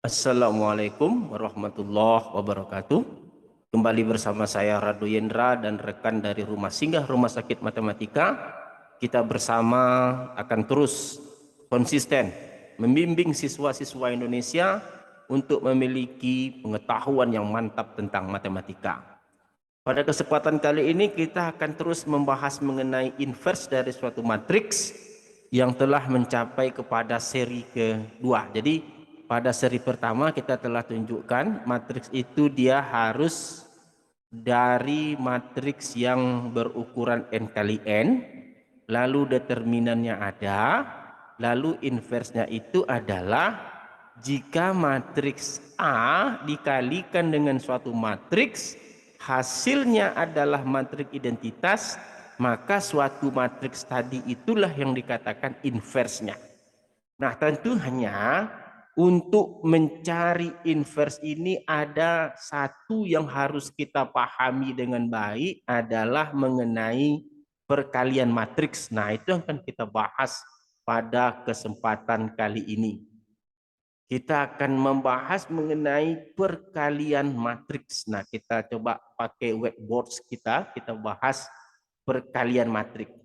Assalamualaikum warahmatullahi wabarakatuh. Kembali bersama saya Radu Yendra dan rekan dari Rumah Singgah Rumah Sakit Matematika. Kita bersama akan terus konsisten membimbing siswa-siswa Indonesia untuk memiliki pengetahuan yang mantap tentang matematika. Pada kesempatan kali ini kita akan terus membahas mengenai inverse dari suatu matriks yang telah mencapai kepada seri kedua. Jadi pada seri pertama kita telah tunjukkan matriks itu dia harus dari matriks yang berukuran n kali n, lalu determinannya ada, lalu inversnya itu adalah jika matriks A dikalikan dengan suatu matriks, hasilnya adalah matriks identitas, maka suatu matriks tadi itulah yang dikatakan inversnya. Nah, tentu hanya untuk mencari inverse ini ada satu yang harus kita pahami dengan baik adalah mengenai perkalian matriks. Nah, itu yang akan kita bahas pada kesempatan kali ini. Kita akan membahas mengenai perkalian matriks. Nah, kita coba pakai whiteboard kita bahas perkalian matriks.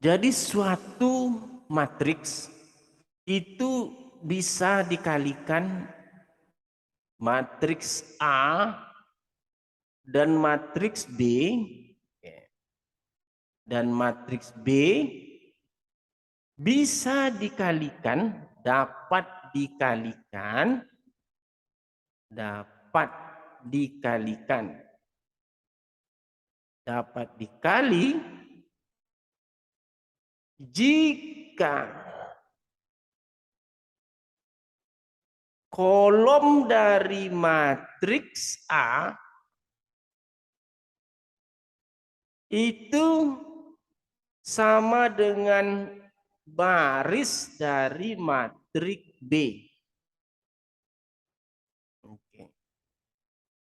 Jadi suatu matriks itu bisa dikalikan matriks A dan matriks B, dan matriks B bisa dikalikan, dapat dikalikan dikali jika kolom dari matriks A itu sama dengan baris dari matriks B. Oke.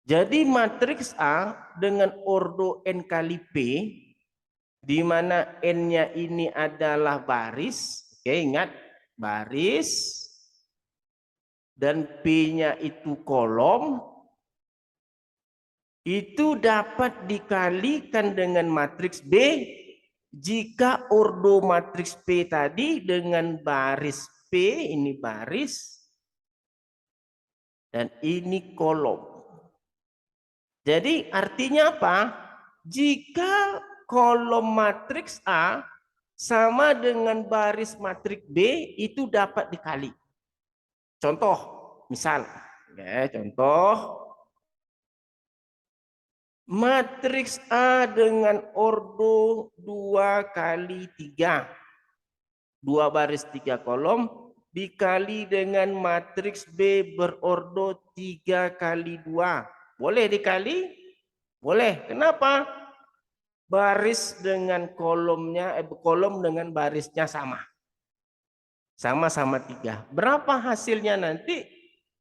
Jadi matriks A dengan ordo n kali P, di mana n-nya ini adalah baris, oke, ingat baris, dan P-nya itu kolom, itu dapat dikalikan dengan matriks B jika ordo matriks P tadi dengan baris P, ini baris, dan ini kolom. Jadi artinya apa? Jika kolom matriks A sama dengan baris matriks B, itu dapat dikali. Contoh, misal, ya, contoh matriks A dengan ordo 2 kali 3, 2 baris 3 kolom, dikali dengan matriks B berordo 3 kali 2. Boleh dikali? Boleh. Kenapa? Baris dengan kolomnya, kolom dengan barisnya sama. Sama-sama 3. Berapa hasilnya nanti?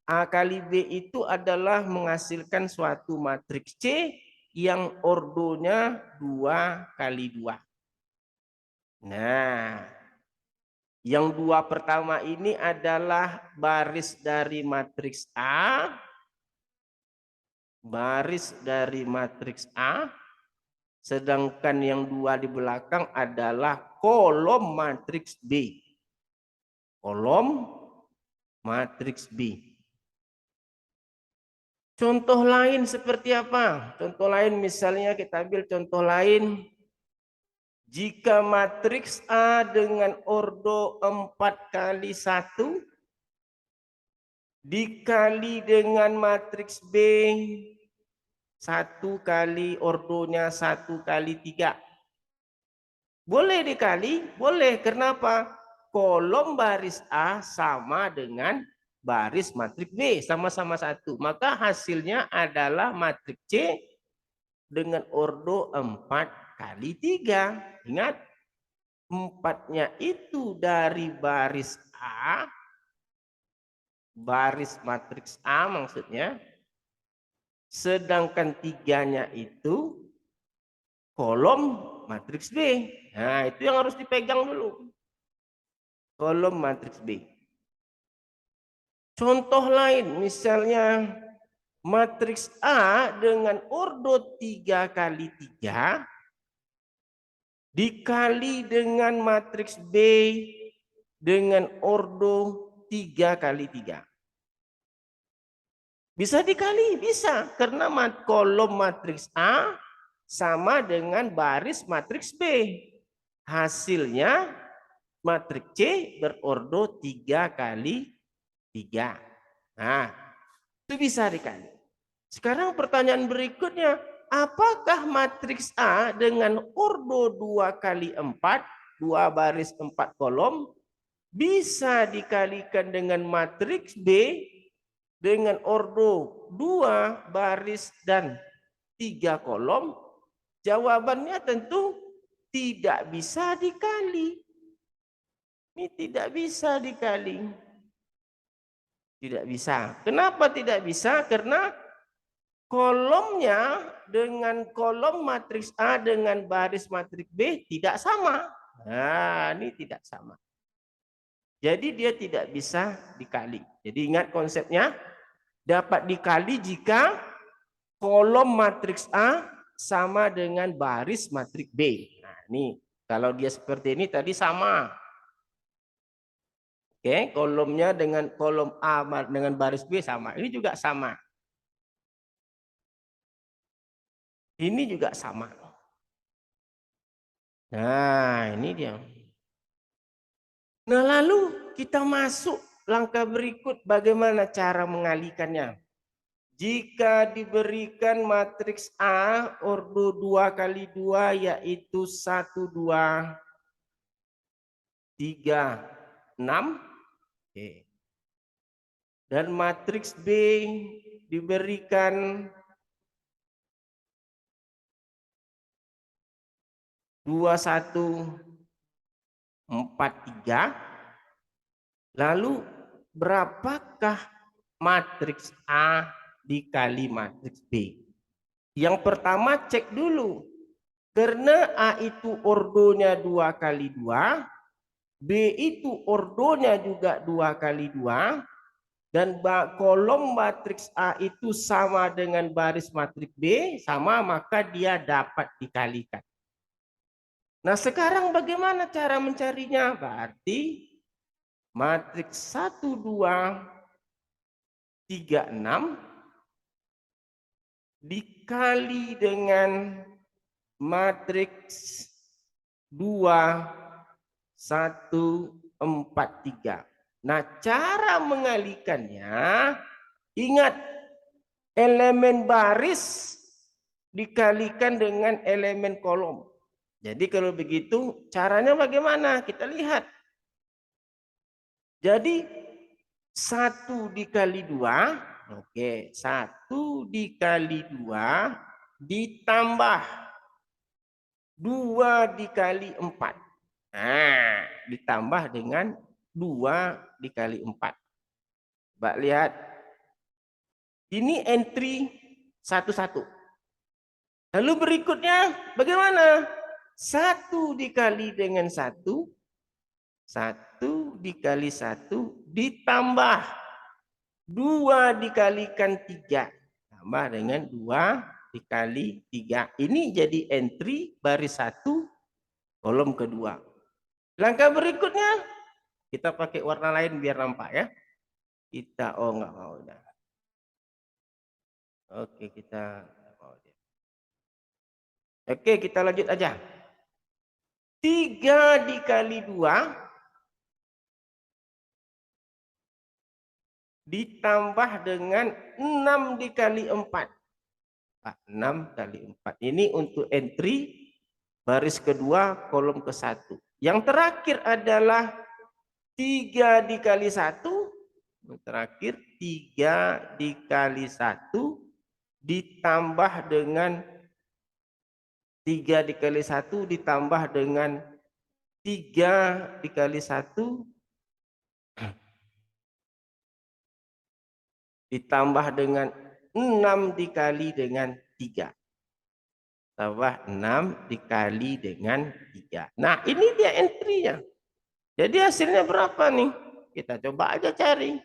A kali B itu adalah menghasilkan suatu matriks C yang ordonya 2 kali 2. Nah, yang 2 pertama ini adalah baris dari matriks A, baris dari matriks A, sedangkan yang 2 di belakang adalah kolom matriks B. Kolom matriks B. Contoh lain seperti apa? Contoh lain misalnya kita ambil contoh lain. Jika matriks A dengan ordo 4 kali 1 dikali dengan matriks B 1 kali ordonya 1 kali 3. Boleh dikali? Boleh. Kenapa? Kolom baris A sama dengan baris matriks B, sama-sama 1. Maka hasilnya adalah matriks C dengan ordo 4 kali 3. Ingat, 4-nya itu dari baris A, baris matriks A maksudnya, sedangkan 3-nya itu kolom matriks B. Nah, itu yang harus dipegang dulu. Kolom matriks B. Contoh lain, misalnya matriks A dengan ordo 3 kali 3 dikali dengan matriks B dengan ordo 3 kali 3. Bisa dikali, bisa. Karena kolom matriks A sama dengan baris matriks B. Hasilnya matriks C berordo 3 kali 3. Nah, itu bisa dikali. Sekarang pertanyaan berikutnya, apakah matriks A dengan ordo 2 kali 4, 2 baris 4 kolom, bisa dikalikan dengan matriks B dengan ordo 2 baris dan 3 kolom? Jawabannya tentu tidak bisa dikali. Ini tidak bisa dikali. Tidak bisa. Kenapa tidak bisa? Karena kolomnya dengan kolom matriks A dengan baris matriks B tidak sama. Nah, ini tidak sama. Jadi dia tidak bisa dikali. Jadi ingat konsepnya, dapat dikali jika kolom matriks A sama dengan baris matriks B. Nah, ini kalau dia seperti ini tadi sama. Oke, kolomnya dengan kolom A dengan baris B sama. Ini juga sama. Ini juga sama. Nah, ini dia. Nah, lalu kita masuk langkah berikut bagaimana cara mengalikannya. Jika diberikan matriks A ordo 2 kali 2 yaitu 1, 2, 3, 6. Oke. Dan matriks B diberikan 2, 1, 4, 3. Lalu berapakah matriks A dikali matriks B? Yang pertama cek dulu. Karena A itu ordonya 2 kali 2, B itu ordonya juga 2 kali 2, dan kolom matriks A itu sama dengan baris matriks B, sama, maka dia dapat dikalikan. Nah, sekarang bagaimana cara mencarinya? Berarti matriks 1, 2, 3, 6 dikali dengan matriks 2, 1, 4, 3. Nah, cara mengalikannya, ingat elemen baris dikalikan dengan elemen kolom. Jadi kalau begitu caranya bagaimana? Kita lihat. Jadi 1 dikali 2, oke, 1 dikali 2 ditambah 2 dikali 4. Nah, ditambah dengan 2 dikali 4. Mbak lihat. Ini entry 1-1. Lalu berikutnya bagaimana? 1 dikali dengan 1, 1 dikali 1 ditambah 2 dikalikan 3. Tambah dengan 2 dikali 3. Ini jadi entry baris 1, kolom kedua. Langkah berikutnya, kita pakai warna lain biar nampak ya. Kita, oh nggak mau. Udah. Oke, kita mau. Oke, kita lanjut aja. 3 dikali 2 ditambah dengan 6 dikali 4. 6 kali 4. Ini untuk entry baris kedua, kolom ke-1. Yang terakhir adalah 3 dikali 1. Yang terakhir 3 dikali 1 ditambah dengan 3 dikali 1 ditambah dengan 3 dikali 1 ditambah dengan 6 dikali dengan 3. Tambah 6 dikali dengan 3. Nah, ini dia entry-nya. Jadi hasilnya berapa nih? Kita coba aja cari.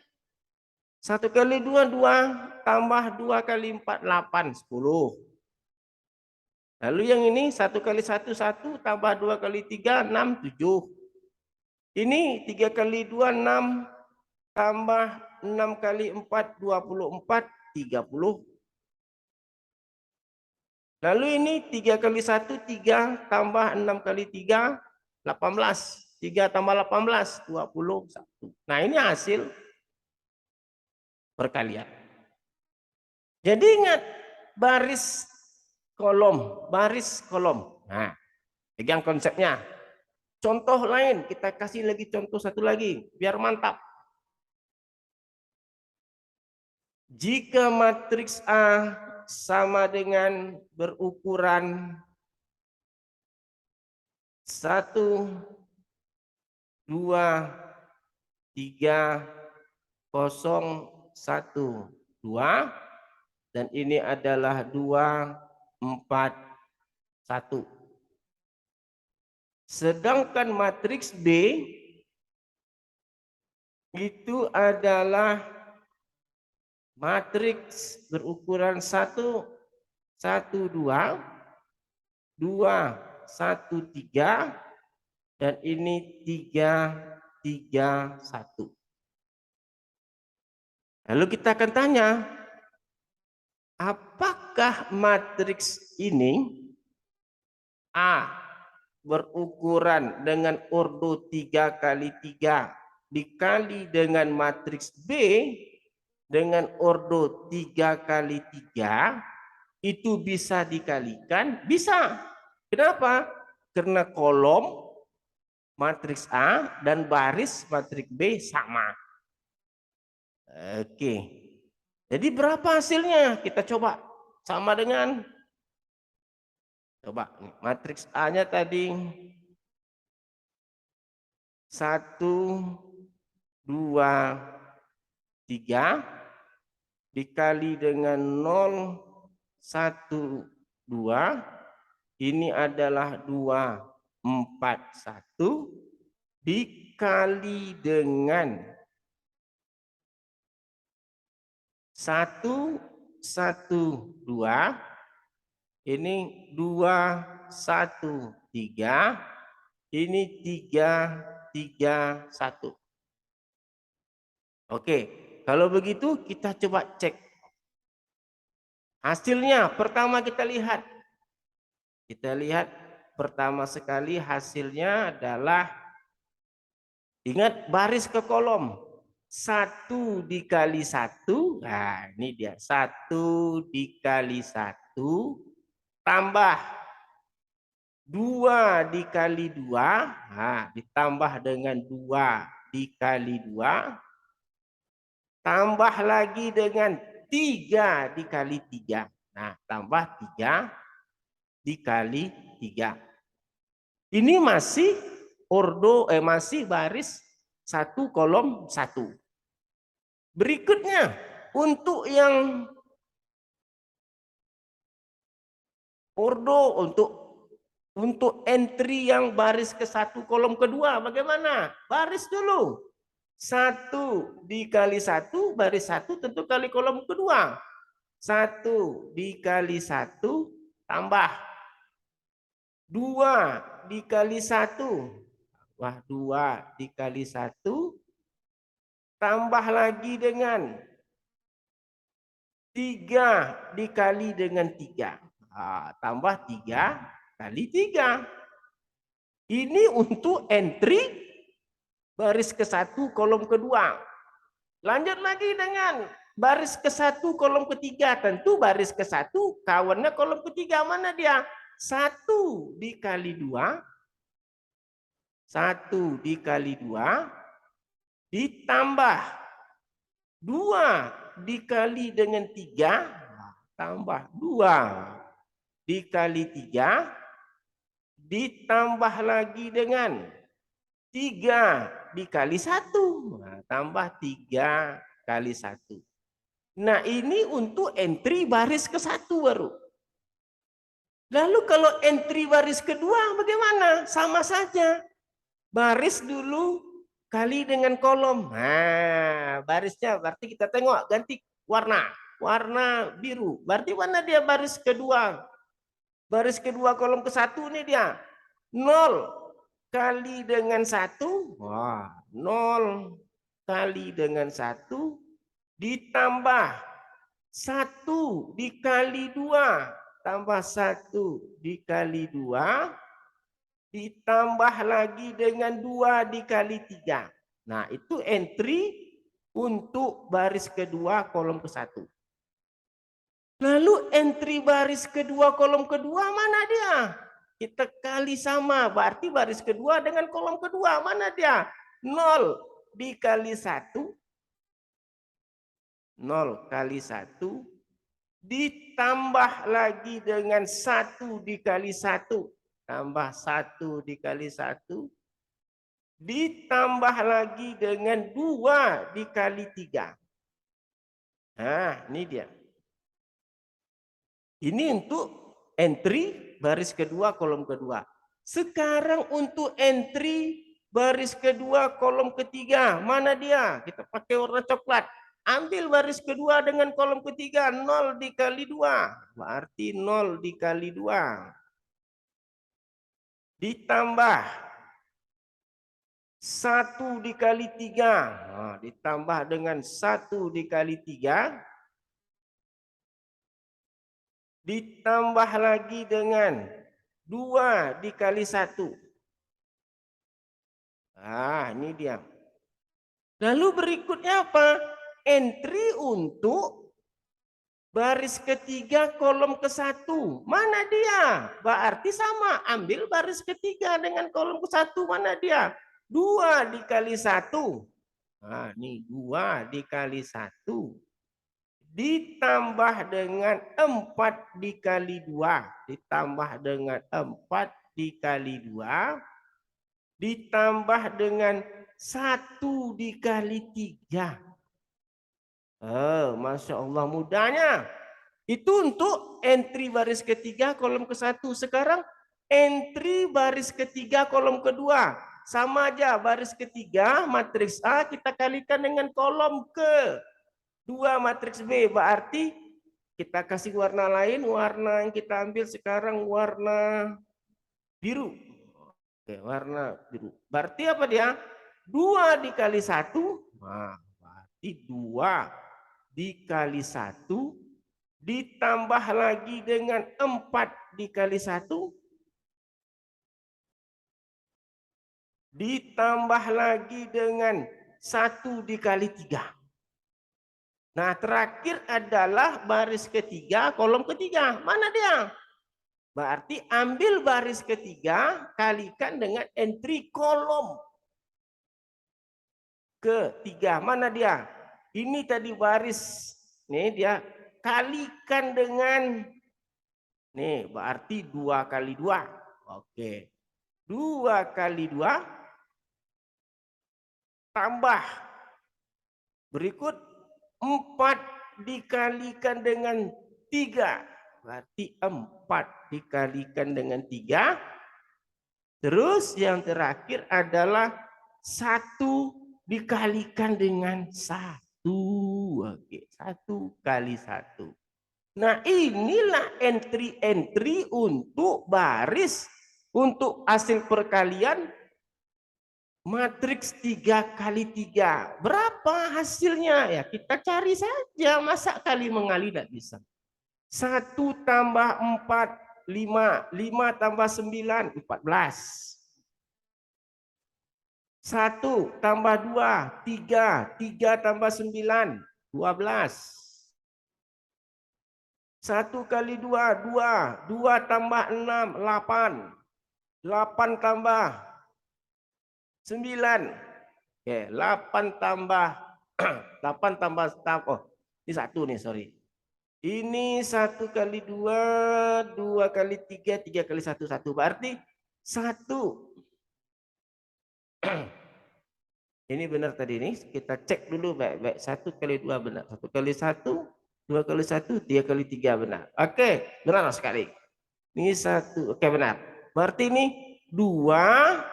1 kali 2, 2. Tambah 2 kali 4, 8, 10. Lalu yang ini 1 kali 1, 1. Tambah 2 kali 3, 6, 7. Ini 3 kali 2, 6. Tambah 6 kali 4, 24, 30. Lalu ini 3 kali 1, 3. Tambah 6 kali 3, 18. 3 tambah 18, 21. Nah ini hasil perkalian. Jadi ingat, baris kolom, baris kolom. Nah, pegang konsepnya. Contoh lain, kita kasih lagi contoh satu lagi, biar mantap. Jika matriks A sama dengan berukuran 1, 2, 3, 0, 1, 2, dan ini adalah 2, 4, 1. Sedangkan matriks B itu adalah matriks berukuran 1, 1, 2, 2, 1, 3, dan ini 3, 3, 1. Lalu kita akan tanya, apakah matriks ini A berukuran dengan ordo 3 kali 3 dikali dengan matriks B dengan ordo 3 kali 3 itu bisa dikalikan? Bisa. Kenapa? Karena kolom matriks A dan baris matriks B sama. Oke. Jadi berapa hasilnya? Kita coba. Sama dengan, coba matriks A-nya tadi 1, 2, 3 dikali dengan 0, 1, 2. Ini adalah 2, 4, 1 dikali dengan 1, 1, 2. Ini 2, 1, 3. Ini 3, 3, 1. Oke, kalau begitu kita coba cek hasilnya. Pertama kita lihat. Kita lihat pertama sekali hasilnya adalah, ingat baris ke kolom. 1 dikali 1. Nah ini dia. 1 dikali 1 tambah 2 dikali 2. Nah, ditambah dengan 2 dikali 2. Tambah lagi dengan 3 dikali 3. Nah, tambah 3 dikali 3. Ini masih ordo, masih baris 1 kolom 1. Berikutnya, untuk yang ordo, untuk entry yang baris ke 1 kolom kedua, bagaimana? Baris dulu. 1 dikali 1, baris 1 tentu kali kolom kedua. 1 dikali 1 tambah 2 dikali 1. Wah, 2 dikali 1 tambah lagi dengan 3 dikali dengan 3. Nah, tambah 3 kali 3. Ini untuk entry baris ke 1 kolom kedua. Lanjut lagi dengan baris ke 1 kolom ketiga. Tentu baris ke 1 kawannya kolom ketiga. Mana dia? 1 dikali 2. 1 dikali 2 ditambah 2 dikali dengan 3 tambah 2 dikali 3 ditambah lagi dengan 3 dikali 1. Nah, tambah 3 kali 1. Nah, ini untuk entry baris ke 1 baru. Lalu kalau entry baris kedua bagaimana? Sama saja. Baris dulu kali dengan kolom. Nah, barisnya berarti kita tengok ganti warna. Warna biru. Berarti mana dia baris kedua? Baris kedua kolom ke satu ini dia. 0 kali dengan 1. Wah, 0 kali dengan 1 ditambah 1 dikali 2 tambah 1 dikali 2 ditambah lagi dengan 2 dikali 3. Nah, itu entry untuk baris kedua kolom ke satu. Lalu entry baris kedua kolom kedua mana dia? Kita kali sama, berarti baris kedua dengan kolom kedua mana dia? 0 dikali 1. 0 kali 1 ditambah lagi dengan 1 dikali 1 tambah 1 dikali 1 ditambah lagi dengan 2 dikali 3. Nah, ini dia. Ini untuk entry baris kedua kolom kedua. Sekarang untuk entry baris kedua kolom ketiga, mana dia? Kita pakai warna coklat. Ambil baris kedua dengan kolom ketiga, 0 dikali 2. Berarti 0 dikali 2. Ditambah 1 dikali 3. Nah, ditambah dengan 1 dikali 3. Ditambah lagi dengan 2 dikali 1. Ah, ini dia. Lalu berikutnya apa? Entry untuk baris ketiga kolom ke satu. Mana dia? Berarti sama. Ambil baris ketiga dengan kolom ke satu. Mana dia? 2 dikali 1. Nah, ini 2 dikali 1. Ditambah dengan 4 dikali 2. Ditambah dengan 4 dikali 2. Ditambah dengan 1 dikali 3. Oh, Masya Allah mudahnya. Itu untuk entry baris ketiga kolom ke satu. Sekarang entry baris ketiga kolom kedua. Sama aja, baris ketiga matriks A kita kalikan dengan kolom ke 2 matriks B. Berarti kita kasih warna lain. Warna yang kita ambil sekarang warna biru. Oke, warna biru. Berarti apa dia? 2 dikali 1. Nah, berarti 2 dikali 1 ditambah lagi dengan 4 dikali 1 ditambah lagi dengan 1 dikali 3. Nah, terakhir adalah baris ketiga kolom ketiga. Mana dia? Berarti ambil baris ketiga kalikan dengan entry kolom ketiga. Mana dia? Ini tadi baris. Nih dia kalikan dengan nih berarti 2 kali 2. Oke. 2 kali 2 tambah berikut 4 dikalikan dengan 3. Berarti 4 dikalikan dengan 3. Terus yang terakhir adalah 1 dikalikan dengan 1. Oke, 1 kali 1. Nah, inilah entry-entry untuk baris untuk hasil perkalian matriks 3 kali 3. Berapa hasilnya? Ya, kita cari saja. Masa kali mengali tidak bisa? 1 tambah 4, 5. 5 tambah 9, 14. 1 tambah 2, 3. 3 tambah 9, 12. 1 kali 2, 2. 2 tambah 6, 8. 8 tambah 9. Oke, 8 tambah 8 tambah oh, ini 1 nih, sorry. Ini 1 kali 2, 2 kali 3, 3 kali 1, 1. Berarti 1. Ini benar tadi ini, kita cek dulu baik-baik. 1 kali 2 benar. 1 kali 1, 2 kali 1, 3 kali 3 benar. Oke, benar sekali. Ini 1, oke benar. Berarti ini 2.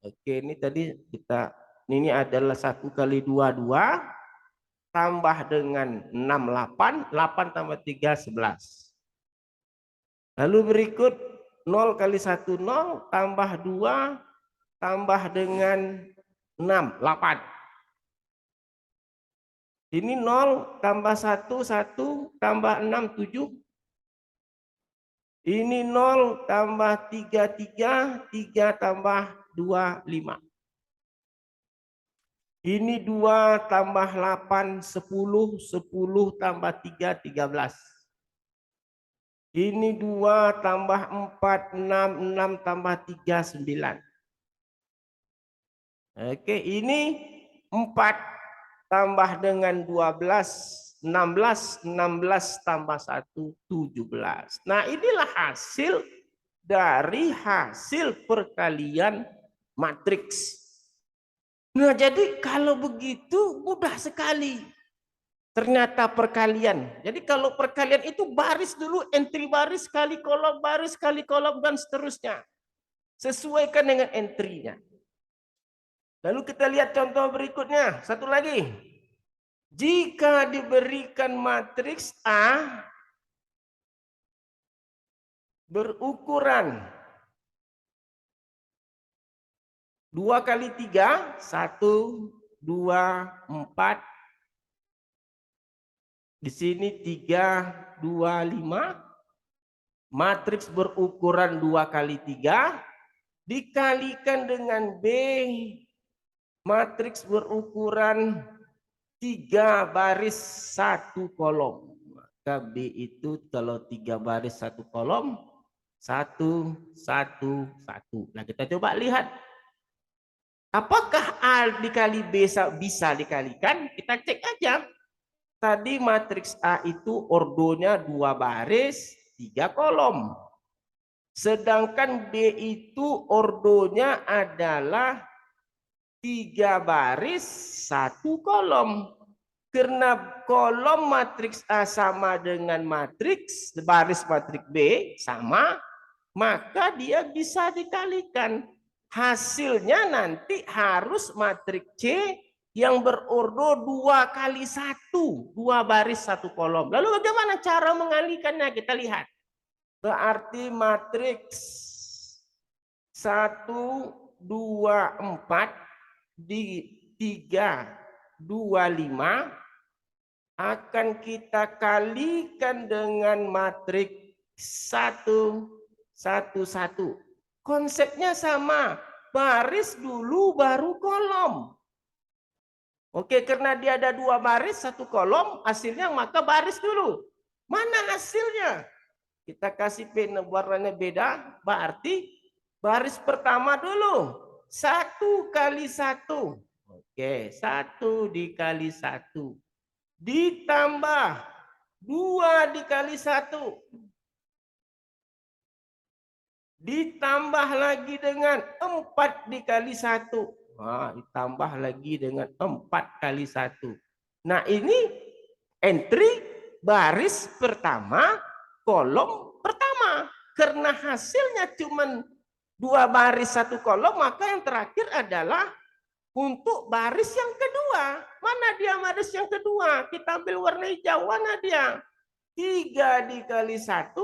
Oke, ini tadi kita Ini adalah 1 kali 2, 2. Tambah dengan 6, 8. 8 tambah 3, 11. Lalu berikut 0 kali 1, 0. Tambah 2. Tambah dengan 6, 8. Ini 0 tambah 1, 1. Tambah 6, 7. Ini 0 tambah 3, 3. 3 tambah 2, 5. Ini 2 tambah 8, 10. 10 tambah 3, 13. Ini 2 tambah 4, 6. 6 tambah 3, 9. Oke, ini 4 tambah dengan 12. 16. 16 tambah 1, 17. Nah, inilah hasil dari hasil perkalian matriks. Nah, jadi kalau begitu mudah sekali. Ternyata perkalian. Jadi kalau perkalian itu baris dulu, entry baris kali kolom, dan seterusnya. Sesuaikan dengan entry-nya. Lalu kita lihat contoh berikutnya. Satu lagi. Jika diberikan matriks A berukuran 2 kali 3, 1, 2, 4. Di sini 3, 2, 5. Matriks berukuran 2 kali 3 dikalikan dengan B. Matriks berukuran 3 baris 1 kolom. Maka B itu kalau 3 baris 1 kolom, 1, 1, 1. Nah, kita coba lihat. Apakah A dikali B bisa dikalikan? Kita cek aja. Tadi matriks A itu ordonya 2 baris, 3 kolom. Sedangkan B itu ordonya adalah 3 baris, 1 kolom. Karena kolom matriks A sama dengan matriks baris matriks B sama, maka dia bisa dikalikan. Hasilnya nanti harus matriks C yang berordo 2 kali 1, 2 baris 1 kolom. Lalu bagaimana cara mengalikannya? Kita lihat. Berarti matriks 1, 2, 4 di 3, 2, 5 akan kita kalikan dengan matriks 1, 1, 1. Konsepnya sama, baris dulu baru kolom. Oke, karena dia ada 2 baris 1 kolom, hasilnya maka baris dulu. Mana hasilnya? Kita kasih pena warnanya beda, berarti baris pertama dulu. 1 kali 1. Oke, 1 dikali 1. Ditambah 2 dikali 1. Ditambah lagi dengan 4 dikali 1. Nah, ditambah lagi dengan 4 kali 1. Nah, ini entry baris pertama, kolom pertama. Karena hasilnya cuma 2 baris 1 kolom, maka yang terakhir adalah untuk baris yang kedua. Mana dia baris yang kedua? Kita ambil warna hijau. Mana dia? 3 dikali 1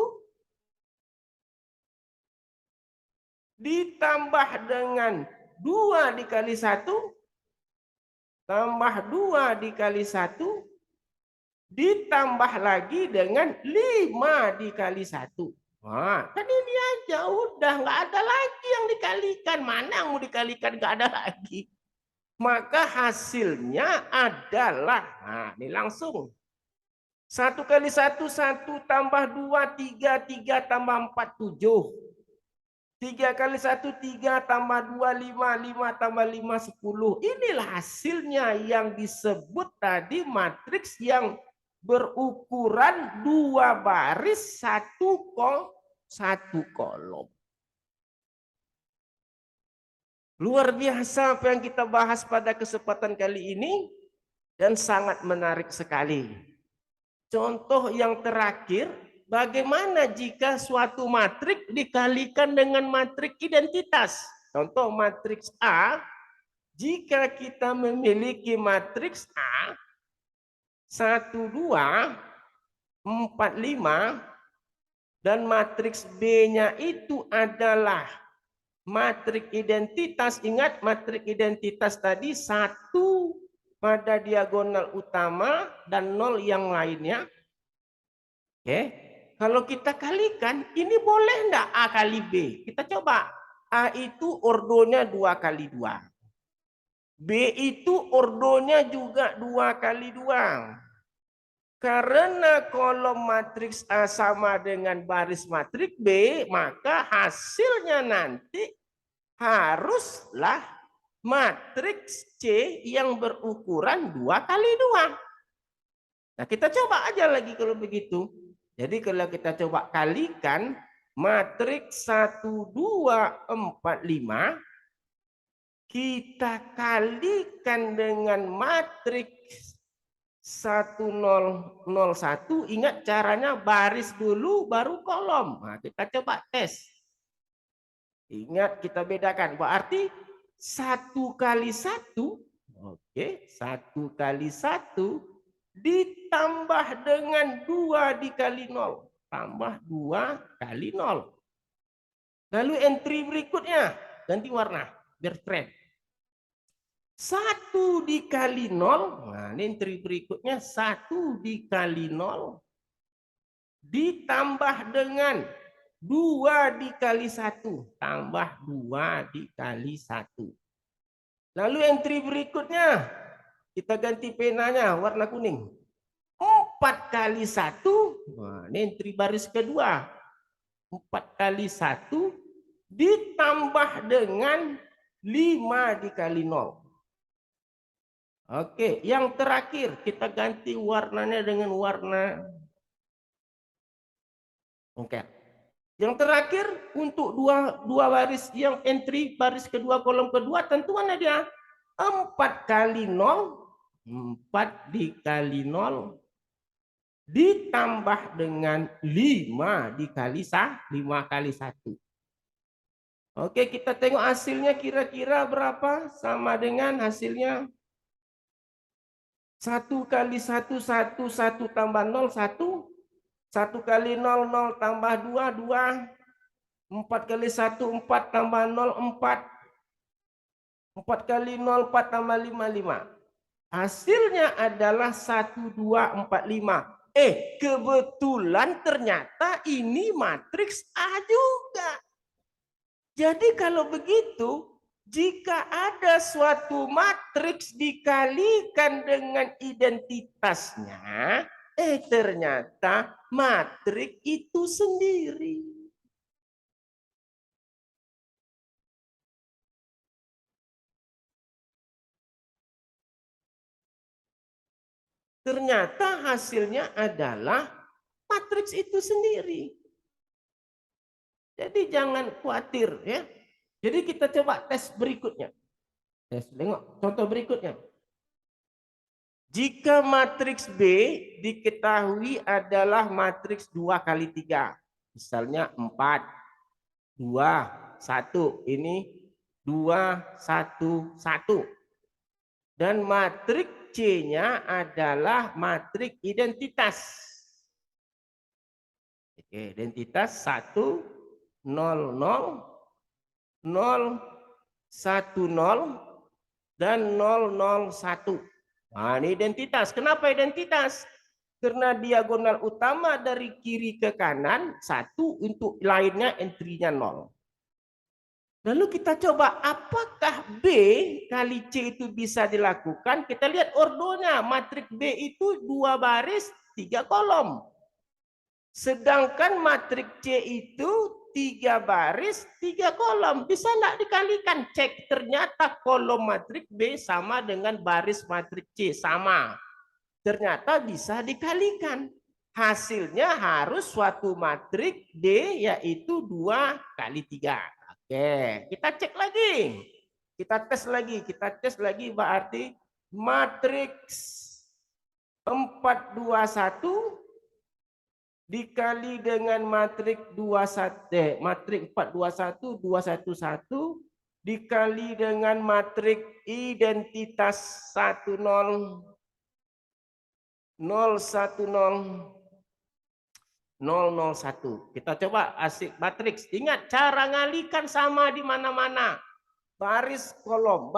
ditambah dengan 2 dikali 1 tambah 2 dikali 1 ditambah lagi dengan 5 dikali 1. Wah, kan ini aja udah nggak ada lagi yang dikalikan. Mana yang mau dikalikan? Nggak ada lagi. Maka hasilnya adalah, nah ini langsung 1 kali 1, 1 tambah 2, 3, 3 tambah 4, 7. 3 kali 1, 3 tambah 2, 5, 5 tambah 5, 10. Inilah hasilnya yang disebut tadi matriks yang berukuran 2 baris 1 kolom. Luar biasa apa yang kita bahas pada kesempatan kali ini dan sangat menarik sekali. Contoh yang terakhir, bagaimana jika suatu matriks dikalikan dengan matriks identitas? Contoh matriks A Jika kita memiliki matriks A 1, 2, 4, 5 dan matriks B-nya itu adalah matriks identitas. Ingat matriks identitas tadi 1 pada diagonal utama dan 0 yang lainnya. Oke. Kalau kita kalikan, ini boleh enggak A kali B? Kita coba. A itu ordonya 2 kali 2. B itu ordonya juga 2 kali 2. Karena kolom matriks A sama dengan baris matriks B, maka hasilnya nanti haruslah matriks C yang berukuran 2 kali 2. Nah, kita coba aja lagi kalau begitu. Jadi kalau kita coba kalikan matriks 1, 2, 4, 5, kita kalikan dengan matriks 1, 0, 0, 1. Ingat caranya baris dulu baru kolom. Nah, kita coba tes. Ingat kita bedakan. Berarti 1 kali 1. Oke, 1 kali 1 ditambah dengan 2 dikali 0. Tambah 2 kali 0. Lalu entry berikutnya. Ganti warna. Biar keren. 1 dikali 0. Nah, ini entry berikutnya. 1 dikali 0. Ditambah dengan 2 dikali 1. Tambah 2 dikali 1. Lalu entry berikutnya. Kita ganti penanya warna kuning. 4 kali 1. Nah, ini entry baris kedua. 4 kali 1 ditambah dengan 5 dikali 0. Oke, yang terakhir kita ganti warnanya dengan warna oke. Yang terakhir untuk dua baris yang entry baris kedua kolom kedua tentuannya dia 4 kali 0. 4 dikali 0 ditambah dengan 5 dikali 5 kali 1. Oke, kita tengok hasilnya kira-kira berapa? Sama dengan hasilnya 1 kali 1, 1, 1 tambah 0, 1. 1 kali 0, 0 tambah 2, 2. 4 kali 1, 4 tambah 0, 4. 4 kali 0, 4 tambah 5, 5. Hasilnya adalah 1, 2, 4, 5. Kebetulan ternyata ini matriks A juga. Jadi kalau begitu, jika ada suatu matriks dikalikan dengan identitasnya, ternyata matriks itu sendiri. Ternyata hasilnya adalah matriks itu sendiri. Jadi jangan khawatir ya. Jadi kita coba tes berikutnya. Tengok contoh berikutnya. Jika matriks B diketahui adalah matriks 2 kali 3. Misalnya 4, 2, 1. Ini 2, 1, 1. Dan matriks C-nya adalah matriks identitas. Oke, identitas 1, 0, 0, 0, 1, 0, dan 0, 0, 1. Nah, ini identitas. Kenapa identitas? Karena diagonal utama dari kiri ke kanan 1, untuk lainnya entry-nya 0. Lalu kita coba apakah B kali C itu bisa dilakukan. Kita lihat ordonya. Matriks B itu 2 baris 3 kolom. Sedangkan matriks C itu 3 baris 3 kolom. Bisa enggak dikalikan? Cek, ternyata kolom matriks B sama dengan baris matriks C. Sama. Ternyata bisa dikalikan. Hasilnya harus suatu matriks D yaitu 2 kali 3. Oke, kita cek lagi. Kita tes lagi. Kita tes lagi berarti matriks 4, 2, 1 dikali dengan matriks 4, 2, 1, 2, 1, 1. dikali dengan matriks identitas 10 010 001. Kita coba asik matriks. Ingat cara ngalikan sama di mana-mana. Baris kolom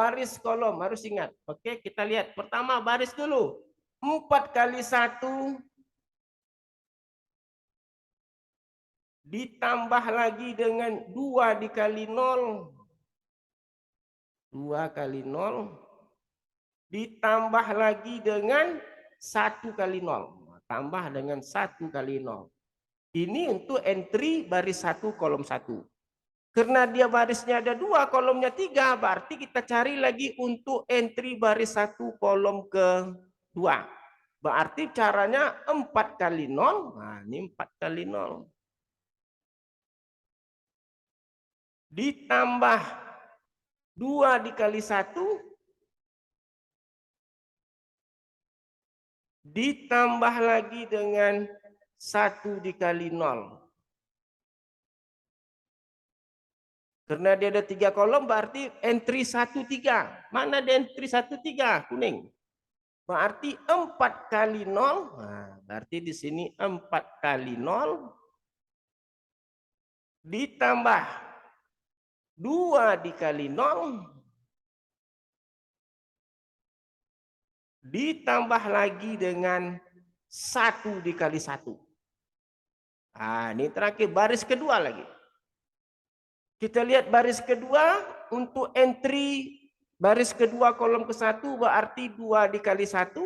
harus ingat. Oke, kita lihat. Pertama baris dulu. 4 kali 1 ditambah lagi dengan 2 dikali 0. 2 kali 0 ditambah lagi dengan 1 kali 0. Tambah dengan 1 kali 0. Ini untuk entry baris 1 kolom 1. Karena dia barisnya ada 2, kolomnya 3, berarti kita cari lagi untuk entry baris 1 kolom ke-2. Berarti caranya 4 kali 0. Nah, ini 4 kali 0. Ditambah 2 dikali 1. Ditambah lagi dengan 1 dikali 0. Karena dia ada 3 kolom, berarti entry 1 3. Mana ada entry 1 3? Kuning. Berarti 4 kali 0. Nah, berarti di sini 4 kali 0 ditambah 2 dikali 0 ditambah lagi dengan 1 dikali 1. Nah, ini terakhir baris kedua lagi. Kita lihat baris kedua untuk entry baris kedua kolom ke-1 berarti 2 dikali 1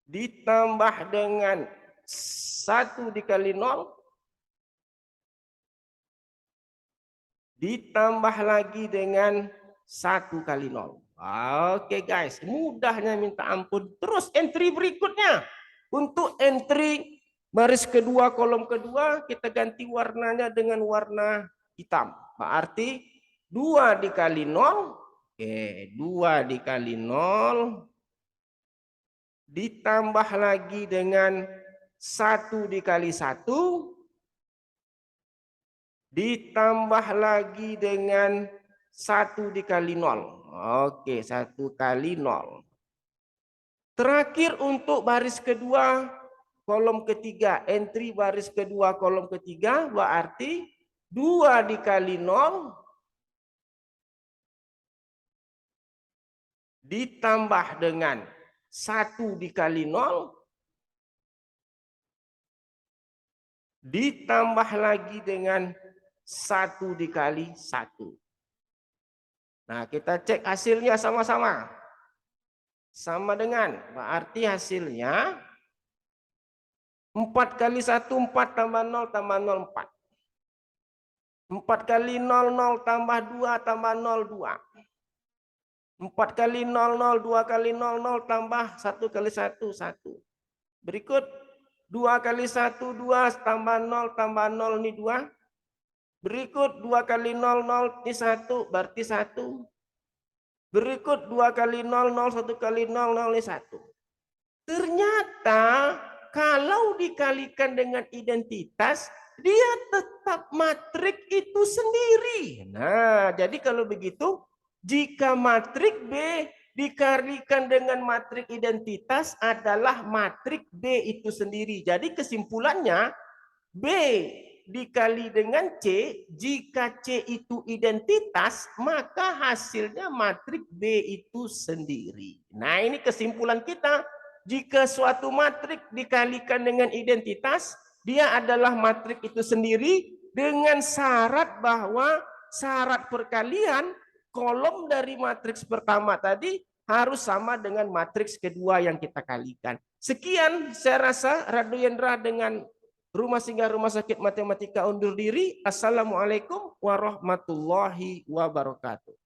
ditambah dengan 1 dikali 0 ditambah lagi dengan 1 kali 0. Oke guys, mudahnya minta ampun. Terus entry berikutnya. Untuk entry baris kedua kolom kedua kita ganti warnanya dengan warna hitam. Berarti 2 dikali 0. Oke, 2 dikali 0 ditambah lagi dengan 1 dikali 1 ditambah lagi dengan 1 dikali 0. Oke, 1 kali 0. Terakhir untuk baris kedua kolom ketiga, entry baris kedua kolom ketiga berarti 2 dikali 0 ditambah dengan 1 dikali 0 ditambah lagi dengan 1 dikali 1. Nah, kita cek hasilnya sama-sama. Sama dengan, berarti hasilnya 4 kali 1, 4 tambah 0 tambah 0, 4. 4 kali 0, 0 tambah 2 tambah 0, 2. 4 kali 0, 0, 2 kali 0, 0 tambah 1 kali 1, 1. Berikut 2 kali 1, 2 tambah 0 tambah 0, ini 2. Berikut 2 kali 0, 0, ini 1, berarti 1. Berikut 2 kali 0, 0, 1 kali 0, 0, ini 1. Ternyata kalau dikalikan dengan identitas, dia tetap matriks itu sendiri. Nah, jadi kalau begitu, jika matriks B dikalikan dengan matriks identitas adalah matriks B itu sendiri. Jadi kesimpulannya B dikali dengan C, jika C itu identitas, maka hasilnya matriks B itu sendiri. Nah, ini kesimpulan kita. Jika suatu matriks dikalikan dengan identitas, dia adalah matriks itu sendiri dengan syarat bahwa syarat perkalian kolom dari matriks pertama tadi harus sama dengan matriks kedua yang kita kalikan. Sekian saya rasa Radu Yendra dengan Rumah Singgah Rumah Sakit Matematika undur diri. Assalamualaikum warahmatullahi wabarakatuh.